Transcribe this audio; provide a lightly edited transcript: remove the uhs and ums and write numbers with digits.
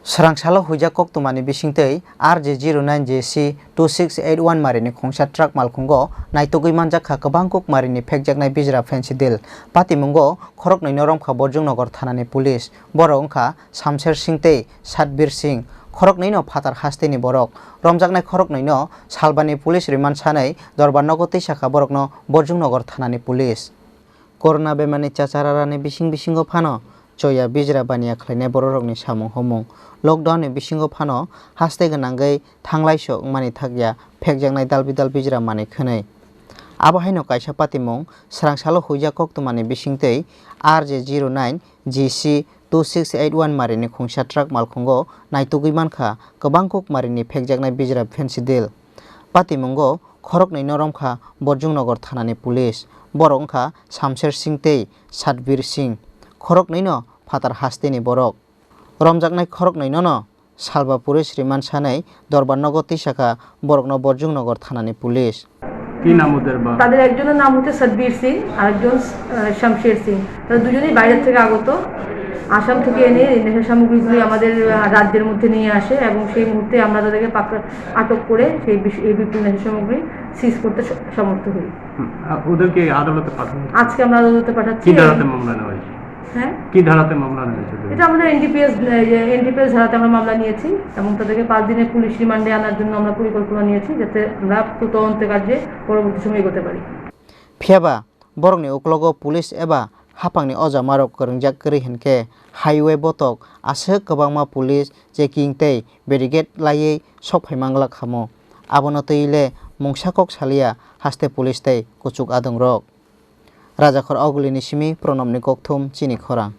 Sarangsalo hujakok tumani bisingtei RJ09JC2681 marini khongsa truck malkhungo naitogui manjakha kabangkuk marini phekjaknai bijra fensidil patimungo khorok noinorong kha Borjongnogo thanani police boro wngkha Shamsher Singh tei Satbir Singh khorok noino phatar hasteni borok romjaknai khorok noino salbani police remand sanai Dorbarnogo teisakha borokno Borjongnogo thanani police corona bemani chachararani bisingo phano choya bijra baniya khlainai borokni samung homung lockdown ni bisingo phano haste ganangei thanglaiso wngmani thakya phekjaknai dalbidal bijra mani khwnai abo haino kaisa patimung sarangsalo hujakok tumani bisingtei RJ09JC2681 marini khungsa truck malkhungo naitugui mankha kabangkuk marini phekjaknai bijra fensidil patimungo khorok noinoromkha Borjongnogo thanani police boro wngkha Shamsher Singh tei Satbir Singh khorok noino phatar hasteni borok romjaknai khorok noino salba police remand sanai Dorbarnogo teisakha borokno Borjongnogo thanani police কি নাম ওদের বা তাদের একজনের নাম হচ্ছে সতবীর সিং আর একজন শামশের সিং তারা দুজনেই বাইরে থেকে আগত আসাম থেকে এনে নেশা সামগ্রীগুলি আমাদের রাজ্যের মধ্যে নিয়ে আসে এবং সেই মুহূর্তে আমরা তাদেরকে আটক করে সেই বিপুল নেশা সামগ্রী সিজ করতে সমর্থ হই ওদেরকে আদালতে পাঠানো আজকে আমরা আদালতে পাঠাচ্ছি কি ধারাতে মামলা নেওয়া হয়েছে হ্যাঁ কি ধারাতে মামলা নিয়েছে এটা আমাদের এনডিপিএস ধারাতে আমরা মামলা নিয়েছি এবং তাদেরকে 5 দিনের পুলিশ রিমান্ডে আনার জন্য আমরা পরিকল্পনা নিয়েছি যাতে আমরা তদন্ত কার্যে পরবর্তী সময় এগোতে পারি phiaba borokni uklogo police eba hapangni oja marok korungjak kri hinkhe highway botok asuk kwbangma police checking tei barricade laiui sokphai mangla khamo abono tile mungsakok salia haste police tei kuchuk adongrok Rajakhor Ogulini simi Pranamni Kokthum chini khorang